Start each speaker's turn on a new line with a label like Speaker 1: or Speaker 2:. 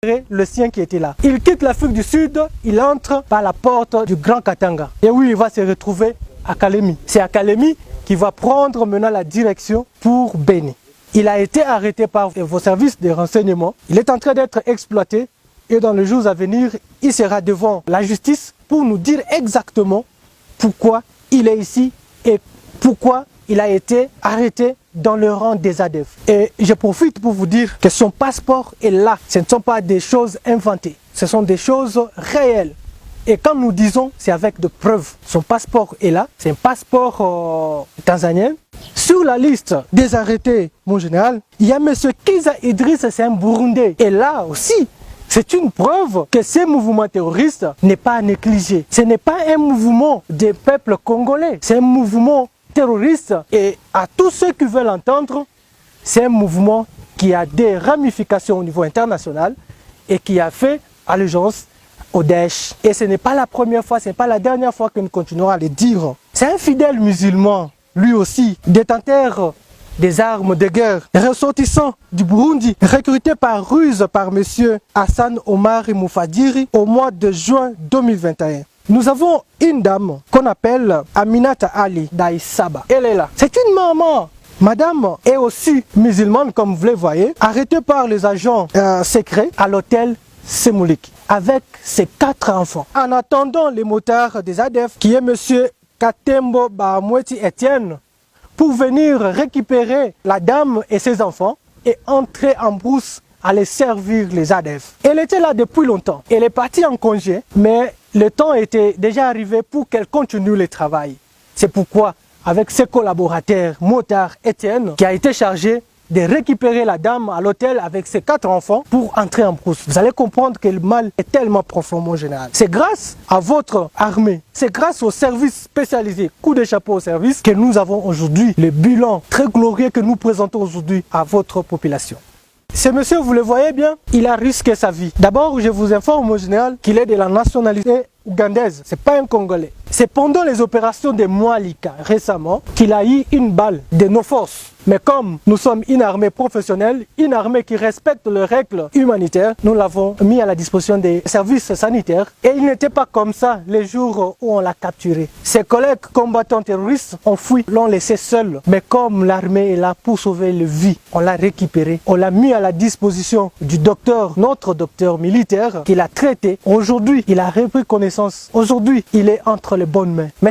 Speaker 1: le sien qui était là. Il quitte l'Afrique du Sud, il entre par la porte du Grand Katanga. Et oui, il va se retrouver à Kalemi. C'est à Kalemi qu'il va prendre maintenant la direction pour Béni. Il a été arrêté par vos services de renseignement. Il est en train d'être exploité et dans les jours à venir, il sera devant la justice pour nous dire exactement pourquoi il est ici et pourquoi il a été arrêté dans le rang des ADF. Et je profite pour vous dire que son passeport est là. Ce ne sont pas des choses inventées, ce sont des choses réelles. Et quand nous disons, c'est avec de preuves. Son passeport est là, c'est un passeport tanzanien. Sur la liste des arrêtés, mon général, il y a M. Kiza Idriss, c'est un Burundais. Et là aussi, c'est une preuve que ce mouvement terroriste n'est pas négligé. Ce n'est pas un mouvement des peuples congolais, c'est un mouvement terroriste. Et à tous ceux qui veulent entendre, c'est un mouvement qui a des ramifications au niveau international et qui a fait allégeance au Daesh. Et ce n'est pas la première fois, ce n'est pas la dernière fois que nous continuerons à le dire. C'est un fidèle musulman, lui aussi, détenteur des armes de guerre, ressortissant du Burundi, recruté par ruse par M. Hassan Omar Moufadiri au mois de juin 2021. Nous avons une dame qu'on appelle Aminata Ali Daïsaba. Elle est là. C'est une maman. Madame est aussi musulmane, comme vous le voyez, arrêtée par les agents secrets à l'hôtel Semoulik avec ses 4 enfants. En attendant les motards des ADF, qui est M. Katembo Bahamoueti Etienne, pour venir récupérer la dame et ses enfants et entrer en brousse à les servir les ADF. Elle était là depuis longtemps. Elle est partie en congé, mais le temps était déjà arrivé pour qu'elle continue le travail. C'est pourquoi, avec ses collaborateurs, motard Etienne, qui a été chargé de récupérer la dame à l'hôtel avec ses 4 enfants pour entrer en brousse. Vous allez comprendre que le mal est tellement profond, mon général. C'est grâce à votre armée, c'est grâce aux services spécialisés, coup de chapeau au service, que nous avons aujourd'hui le bilan très glorieux que nous présentons aujourd'hui à votre population. Ce monsieur, vous le voyez bien, il a risqué sa vie. D'abord, je vous informe, mon général, qu'il est de la nationalité ougandaise. C'est pas un Congolais. C'est pendant les opérations de Mwalika récemment qu'il a eu une balle de nos forces. Mais comme nous sommes une armée professionnelle, une armée qui respecte les règles humanitaires, nous l'avons mis à la disposition des services sanitaires. Et il n'était pas comme ça les jours où on l'a capturé. Ses collègues combattants terroristes ont fui, l'ont laissé seul. Mais comme l'armée est là pour sauver les vies, on l'a récupéré. On l'a mis à la disposition du docteur, notre docteur militaire, qui l'a traité. Aujourd'hui, il a repris connaissance. Aujourd'hui, il est entre les bonnes mains. Mais